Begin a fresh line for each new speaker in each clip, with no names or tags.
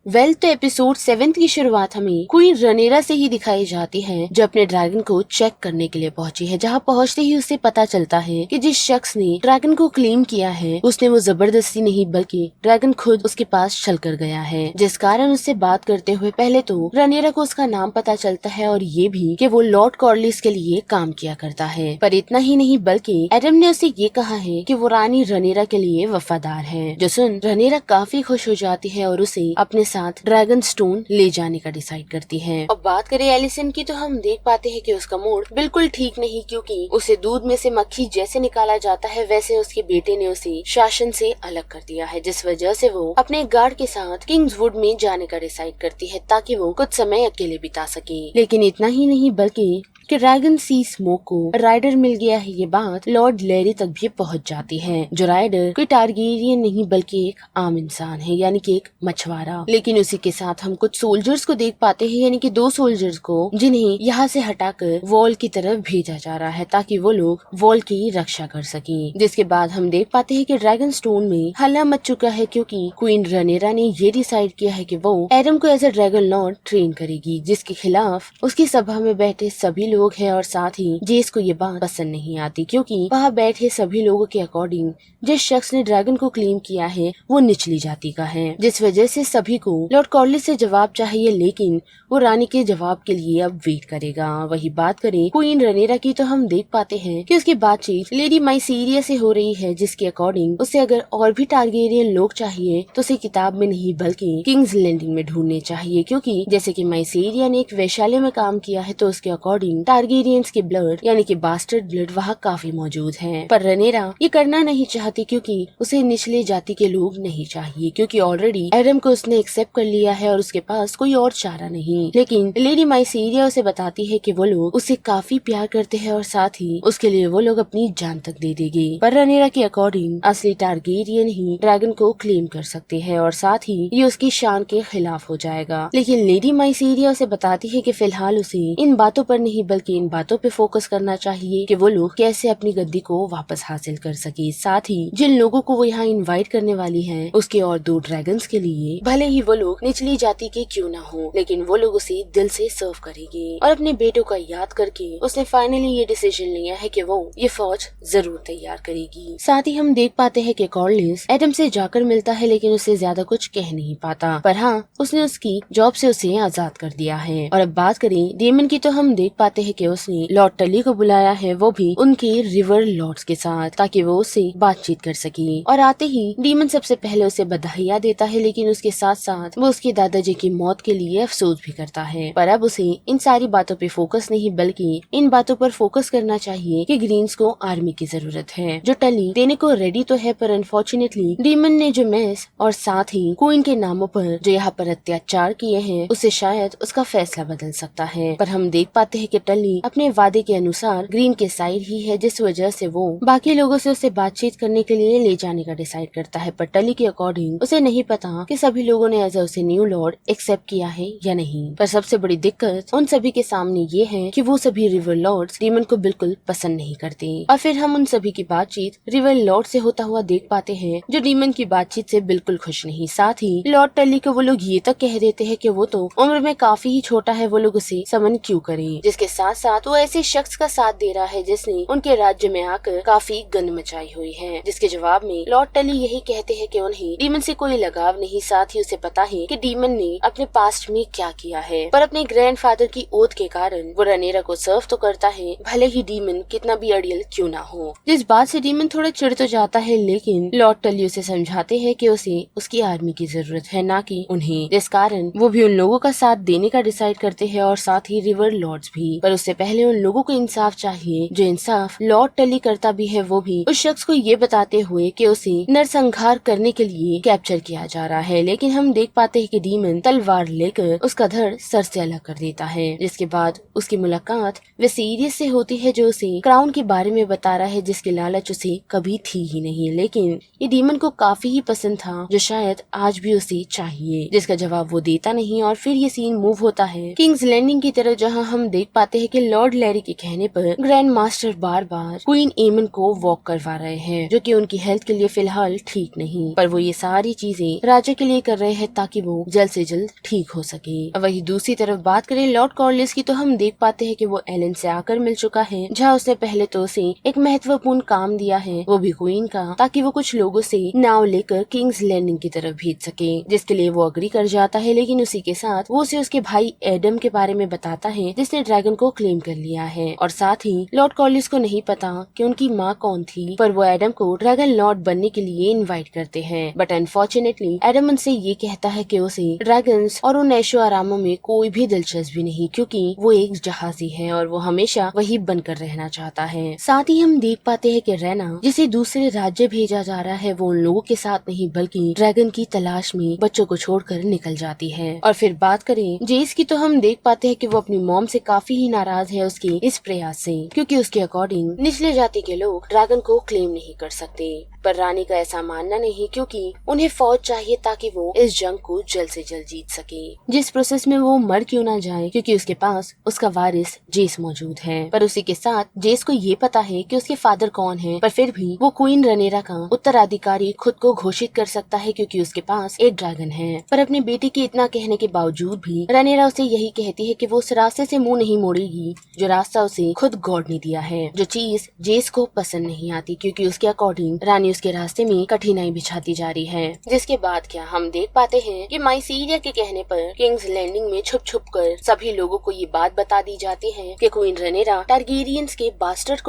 तो एपिसोड 7 की शुरुआत हमें क्वीन रनेरा से ही दिखाई जाती है, जो अपने ड्रैगन को चेक करने के लिए पहुंची है। जहां पहुंचते ही उसे पता चलता है कि जिस शख्स ने ड्रैगन को क्लेम किया है, उसने वो जबरदस्ती नहीं बल्कि ड्रैगन खुद उसके पास चल कर गया है। जिस कारण उससे बात करते हुए पहले तो रनेरा को उसका नाम पता चलता है और ये भी कि वो लॉर्ड कॉर्लिस के लिए काम किया करता है। पर इतना ही नहीं बल्कि एडम ने उसे ये कहा है कि वो रानी रनेरा के लिए वफादार है। जो सुन रनेरा काफी खुश हो जाती है और उसे अपने साथ ड्रैगन स्टोन ले जाने का डिसाइड करती है। अब बात करें एलिसन की तो हम देख पाते हैं कि उसका मूड बिल्कुल ठीक नहीं, क्योंकि उसे दूध में से मक्खी जैसे निकाला जाता है वैसे उसके बेटे ने उसे शासन से अलग कर दिया है, जिस वजह से वो अपने गार्ड के साथ किंग्सवुड में जाने का डिसाइड करती है ताकि वो कुछ समय अकेले बिता सके। लेकिन इतना ही नहीं बल्कि कि ड्रैगन सी स्मोक को राइडर मिल गया है, ये बात लॉर्ड लेरी तक भी पहुंच जाती है। जो राइडर कोई टारगेरियन नहीं बल्कि एक आम इंसान है, यानी कि एक मछुआरा। लेकिन उसी के साथ हम कुछ सोल्जर्स को देख पाते हैं, यानी कि 2 सोल्जर्स को, जिन्हें यहाँ से हटाकर वॉल की तरफ भेजा जा रहा है ताकि वो लोग वॉल की रक्षा कर सके। जिसके बाद हम देख पाते हैं कि ड्रैगन स्टोन में हल्ला मच चुका है, क्योंकि क्वीन रनेरा ने ये डिसाइड किया है कि वो एडम को as a dragon lord train करेगी, जिसके खिलाफ उसकी सभा में बैठे सभी लोग हैं। और साथ ही जेस को ये बात पसंद नहीं आती, क्योंकि वहाँ बैठे सभी लोगों के अकॉर्डिंग जिस शख्स ने ड्रैगन को क्लेम किया है वो निचली जाति का है, जिस वजह से सभी को लॉर्ड कॉर्लिस से जवाब चाहिए। लेकिन वो रानी के जवाब के लिए अब वेट करेगा। वही बात करें क्वीन रनेरा की तो हम देख पाते हैं कि उसकी बातचीत लेडी माइसीरिया से हो रही है, जिसके अकॉर्डिंग उसे अगर और भी टारगेरियन लोग चाहिए तो उसे किताब में नहीं बल्कि किंग्स लैंडिंग में ढूंढने चाहिए, क्योंकि जैसे कि माइसीरिया ने एक वैश्यालय में काम किया है तो उसके अकॉर्डिंग टारगेरियंस के ब्लड यानी कि बास्टर्ड ब्लड वहाँ काफी मौजूद है। पर रनेरा ये करना नहीं चाहती, क्योंकि उसे निचले जाति के लोग नहीं चाहिए, क्योंकि ऑलरेडी एडम को उसने एक्सेप्ट कर लिया है और उसके पास कोई और चारा नहीं। लेकिन लेडी माइसीरिया उसे बताती है कि वो लोग उसे काफी प्यार करते हैं और साथ ही उसके लिए वो लोग अपनी जान तक दे देंगे। पर रनेरा के अकॉर्डिंग असली टारगेरियन ही ड्रैगन को क्लेम कर सकते हैं और साथ ही ये उसकी शान के खिलाफ हो जाएगा। लेकिन लेडी माइसीरिया उसे बताती है कि फिलहाल उसे इन बातों पर नहीं बल्कि इन बातों पे फोकस करना चाहिए कि वो लोग कैसे अपनी गद्दी को वापस हासिल कर सके। साथ ही जिन लोगों को वो यहाँ इनवाइट करने वाली है उसके और 2 ड्रैगन्स के लिए, भले ही वो लोग निचली जाति के क्यों ना हो, लेकिन वो लोग उसे दिल से सर्व करेंगे। और अपने बेटों का याद करके उसने फाइनली ये डिसीजन लिया है कि वो ये फौज जरूर तैयार करेगी। साथ ही हम देख पाते हैं कि कॉर्लिस एडम से जाकर मिलता है, लेकिन उससे ज्यादा कुछ कह नहीं पाता। पर हाँ, उसने उसकी जॉब से उसे आजाद कर दिया है। और अब बात करें डेमन की तो हम देख पाते हैं कि उसने लॉर्ड टली को बुलाया है, वो भी उनके रिवर लॉर्ड्स के साथ, ताकि वो उससे बातचीत कर सके। और आते ही डीमन सबसे पहले उसे बधाइयाँ देता है, लेकिन उसके साथ साथ वो उसके दादाजी की मौत के लिए अफसोस भी करता है। पर अब उसे इन सारी बातों पे फोकस नहीं बल्कि इन बातों पर फोकस करना चाहिए कि ग्रीन्स को आर्मी की जरूरत है, जो टली देने को रेडी तो है, पर अनफॉर्चुनेटली डीमन ने जो मेस और साथ ही क्वीन के नामों पर जो यहाँ पर अत्याचार किए हैं उससे शायद उसका फैसला बदल सकता है। पर हम देख पाते हैं कि टली अपने वादे के अनुसार ग्रीन के साइड ही है, जिस वजह से वो बाकी लोगों से उसे बातचीत करने के लिए ले जाने का डिसाइड करता है। पर टली के अकॉर्डिंग उसे नहीं पता कि सभी लोगों ने एज उसे न्यू लॉर्ड एक्सेप्ट किया है या नहीं। पर सबसे बड़ी दिक्कत उन सभी के सामने ये है कि वो सभी रिवर लॉर्ड्स डीमन को बिल्कुल पसंद नहीं करते। और फिर हम उन सभी की बातचीत रिवर लॉर्ड से होता हुआ देख पाते हैं, जो डीमन की बातचीत से बिल्कुल खुश नहीं। साथ ही लॉर्ड टली को वो लोग ये तक कह देते हैं कि वो तो उम्र में काफी ही छोटा है, वो लोग उसे समन क्यों करें। जिसके साथ साथ वो ऐसे शख्स का साथ दे रहा है जिसने उनके राज्य में आकर काफी गंद मचाई हुई है। जिसके जवाब में लॉर्ड टली यही कहते हैं कि उन्हें डीमन से कोई लगाव नहीं, साथ ही उसे पता है कि डीमन ने अपने पास्ट में क्या किया है। पर अपने ग्रैंडफादर की ओथ के कारण वो रनेरा को सर्व तो करता है, भले ही डीमन कितना भी अड़ियल क्यों ना हो। जिस बात से डीमन थोड़ा चिढ़ तो जाता है, लेकिन लॉर्ड टली उसे समझाते हैं कि उसे उसकी आर्मी की जरूरत है, ना कि उन्हें। जिस कारण वो भी उन लोगों का साथ देने का डिसाइड करते हैं और साथ ही रिवर लॉर्ड्स भी। पर उससे पहले उन लोगों को इंसाफ चाहिए, जो इंसाफ लॉर्ड टली करता भी है, वो भी उस शख्स को ये बताते हुए कि उसे नरसंहार करने के लिए कैप्चर किया जा रहा है। लेकिन हम देख पाते हैं कि डीमन तलवार लेकर उसका धड़ सर से अलग कर देता है। जिसके बाद उसकी मुलाकात विसेरियस से होती है, जो उसे क्राउन के बारे में बता रहा है, जिसकी लालच उसे कभी थी ही नहीं। लेकिन ये डीमन को काफी ही पसंद था, जो शायद आज भी उसे चाहिए। जिसका जवाब वो देता नहीं और फिर ये सीन मूव होता है किंग्स लैंडिंग की तरफ, जहाँ हम देख पाते पाते हैं कि लॉर्ड लैरी के कहने पर ग्रैंड मास्टर बार बार क्वीन एमन को वॉक करवा रहे हैं, जो कि उनकी हेल्थ के लिए फिलहाल ठीक नहीं, पर वो ये सारी चीजें राजा के लिए कर रहे हैं ताकि वो जल्द से जल्द ठीक हो सके। वही दूसरी तरफ बात करें लॉर्ड कॉर्लिस की, तो हम देख पाते हैं कि वो एलन से आकर मिल चुका है, जहाँ उसने पहले तो उसे एक महत्वपूर्ण काम दिया है, वो भी क्वीन का, ताकि वो कुछ लोगों से नाव लेकर किंग्स लैंडिंग की तरफ भेज सके, जिसके लिए वो अग्री कर जाता है। लेकिन उसी के साथ वो उसे उसके भाई एडम के बारे में बताता है, जिसने ड्रैगन को क्लेम कर लिया है, और साथ ही लॉर्ड कॉर्लिस को नहीं पता कि उनकी माँ कौन थी, पर वो एडम को ड्रैगन लॉर्ड बनने के लिए इनवाइट करते हैं। बट अनफॉर्चुनेटली एडम उनसे ये कहता है कि उसे ड्रैगन्स और उन ऐशो आरामों में कोई भी दिलचस्पी नहीं, क्योंकि वो एक जहाजी है और वो हमेशा वही बनकर रहना चाहता है। साथ ही हम देख पाते हैं कि रैना, जिसे दूसरे राज्य भेजा जा रहा है, वो उन लोगों के साथ नहीं बल्कि ड्रैगन की तलाश में बच्चों को छोड़कर निकल जाती है। और फिर बात करें जेस की, तो हम देख पाते हैं कि वो अपनी मॉम से काफी ही नाराज है उसके इस प्रयास से, क्योंकि उसके अकॉर्डिंग निचले जाति के लोग ड्रैगन को क्लेम नहीं कर सकते। पर रानी का ऐसा मानना नहीं, क्योंकि उन्हें फौज चाहिए ताकि वो इस जंग को जल्द से जल्द जीत सके, जिस प्रोसेस में वो मर क्यों ना जाए, क्योंकि उसके पास उसका वारिस जेस मौजूद है। पर उसी के साथ जेस को ये पता है कि उसके फादर कौन है, पर फिर भी वो क्वीन रनेरा का उत्तराधिकारी खुद को घोषित कर सकता है, क्योंकि उसके पास एक ड्रैगन है। पर अपने बेटे के इतना कहने के बावजूद भी रनेरा उसे यही कहती है कि वो उस रास्ते से मुंह नहीं मोड़ेगी जो रास्ता उसे खुद गॉड ने दिया है, जो चीज जेस को पसंद नहीं आती, क्योंकि उसके अकॉर्डिंग रानी उसके रास्ते में कठिनाई बिछाती जा रही है। जिसके बाद क्या हम देख पाते हैं कि माइसीरिया के कहने पर किंग्स लैंडिंग में छुप छुप कर सभी लोगों को ये बात बता दी जाती है कि क्वीन रनेरा टारगेरियन के बास्टर्ड्स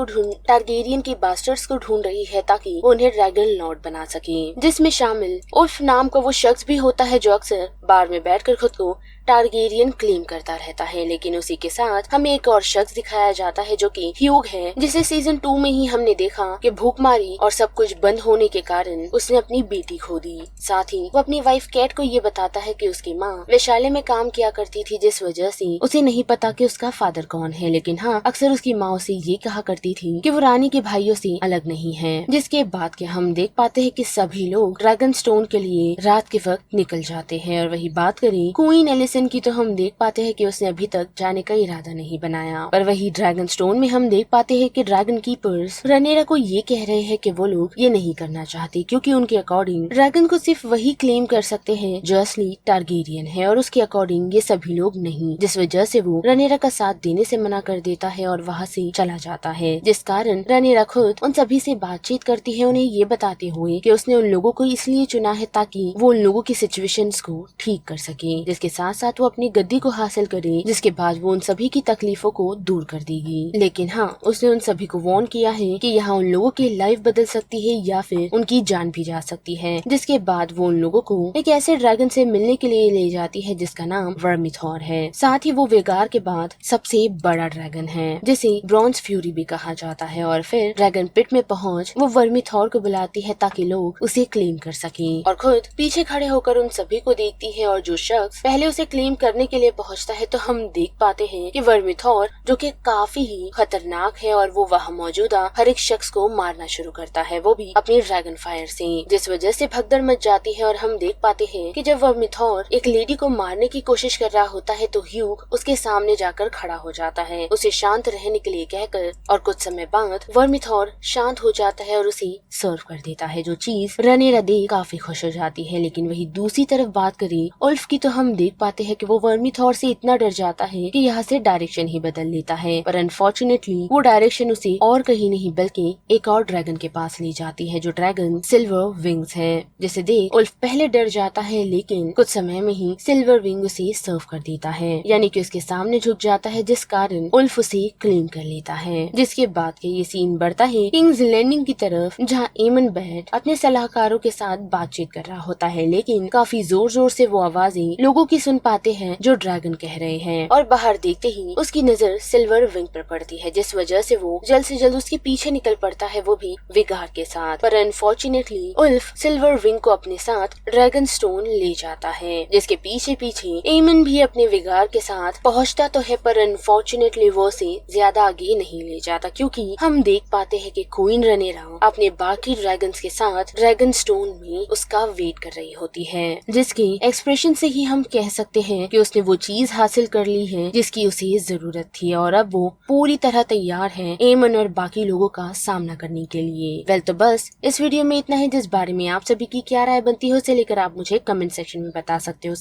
को ढूंढ रही है ताकि वो उन्हें ड्रैगन लॉर्ड बना सके, जिसमें शामिल उल्फ नाम का वो शख्स भी होता है, जो अक्सर बार में बैठकर खुद को टारगेरियन क्लेम करता रहता है। लेकिन उसी के साथ हमें एक और शख्स दिखाया जाता है, जो कि ह्यूग है, जिसे सीजन 2 में ही हमने देखा कि भूखमारी और सब कुछ बंद होने के कारण उसने अपनी बेटी खो दी। साथ ही वो अपनी वाइफ कैट को ये बताता है कि उसकी माँ वैशाल्य में काम किया करती थी, जिस वजह से उसे नहीं पता कि उसका फादर कौन है। लेकिन हाँ, अक्सर उसकी माँ उसे ये कहा करती थी कि वो रानी के भाइयों से अलग नहीं है। जिसके बाद के हम देख पाते हैं कि सभी लोग ड्रैगन स्टोन के लिए रात के वक्त निकल जाते हैं। और वही बात करें क्वीन एलिसन की, तो हम देख पाते हैं कि उसने अभी तक जाने का इरादा नहीं बनाया। पर वही ड्रैगन स्टोन में हम देख पाते हैं कि ड्रैगन कीपर्स रनेरा को ये कह रहे हैं कि वो लोग ये नहीं करना चाहते, क्योंकि उनके अकॉर्डिंग ड्रैगन को सिर्फ वही क्लेम कर सकते हैं जो असली टारगेरियन है, और उसके अकॉर्डिंग ये सभी लोग नहीं, जिस वजह से वो रनेरा का साथ देने से मना कर देता है और वहाँ से चला जाता है। जिस कारण रनेरा खुद उन सभी से बातचीत करती है, उन्हें ये बताते हुए कि उसने उन लोगों को इसलिए चुना है ताकि वो उन लोगों की सिचुएशंस को ठीक कर सके, जिसके साथ साथ वो अपनी गद्दी को हासिल करे, जिसके बाद वो उन सभी की तकलीफों को दूर कर देगी। लेकिन हाँ, उसने उन सभी को वार्न किया है कि यहाँ उन लोगों की लाइफ बदल सकती है या फिर उनकी जान भी जा सकती है। जिसके बाद वो उन लोगों को एक ऐसे ड्रैगन से मिलने के लिए ले जाती है जिसका नाम वर्मिथॉर है। साथ ही वो वेगार के बाद सबसे बड़ा ड्रैगन है, जिसे ब्रॉन्ज फ्यूरी भी कहा जाता है। और फिर ड्रैगन पिट में पहुँच वो वर्मिथॉर को बुलाती है ताकि लोग उसे क्लेम कर सके, और खुद पीछे खड़े होकर उन सभी को देखती है। और जो शख्स पहले उसे क्लेम करने के लिए पहुंचता है, तो हम देख पाते हैं कि वर्मिथॉर, जो कि काफी ही खतरनाक है, और वो वहाँ मौजूदा हर एक शख्स को मारना शुरू करता है, वो भी अपनी ड्रैगन फायर से, जिस वजह से भगदड़ मच जाती है। और हम देख पाते हैं कि जब वर्मिथॉर एक लेडी को मारने की कोशिश कर रहा होता है, तो ह्यूग उसके सामने जाकर खड़ा हो जाता है, उसे शांत रहने के लिए कहकर, और कुछ समय बाद वर्मिथॉर शांत हो जाता है और उसे सर्व कर देता है, जो चीज रनेरा देख काफी खुश हो जाती है। लेकिन वही दूसरी तरफ बात करें उल्फ की, तो हम देख पाते हैं कि वो वर्मिथॉर से इतना डर जाता है कि यहाँ से डायरेक्शन ही बदल लेता है। पर अनफॉर्चुनेटली वो डायरेक्शन उसे और कहीं नहीं बल्कि एक और ड्रैगन के पास ले जाती है, जो ड्रैगन सिल्वर विंग्स है, जिसे देख उल्फ पहले डर जाता है, लेकिन कुछ समय में ही सिल्वर विंग उसे सर्व कर देता है, यानी कि उसके सामने झुक जाता है, जिस कारण उल्फ उसे क्लेम कर लेता है। जिसके बाद के ये सीन बढ़ता है किंग्स लैंडिंग की तरफ, जहाँ एमन बैट अपने सलाहकारों के साथ बातचीत कर रहा होता है, लेकिन काफी जोर जोर से वो आवाजें लोगों की सुन पाते हैं जो ड्रैगन कह रहे हैं। और बाहर देखते ही उसकी नजर सिल्वर विंग पर पड़ती है, जिस वजह से वो जल्द से जल्द उसके पीछे निकल पड़ता है, वो भी विगार के साथ। पर अनफॉर्चुनेटली उल्फ सिल्वर विंग को अपने साथ ड्रैगन स्टोन ले जाता है, जिसके पीछे पीछे एमन भी अपने विगार के साथ पहुंचता तो है, पर अनफॉर्चुनेटली वो उसे ज्यादा आगे नहीं ले जाता, क्योंकि हम देख पाते हैं कि क्वीन रनेरा अपने बाकी ड्रैगन्स के साथ ड्रैगन स्टोन में उसका वेट कर रही होती है, जिसके एक्सप्रेशन से ही हम कह सकते देखते हैं कि उसने वो चीज हासिल कर ली है जिसकी उसे जरूरत थी और अब वो पूरी तरह तैयार है एमन और बाकी लोगों का सामना करने के लिए। वेल तो बस इस वीडियो में इतना है। जिस बारे में आप सभी की क्या राय बनती है उसे लेकर आप मुझे कमेंट सेक्शन में बता सकते हो।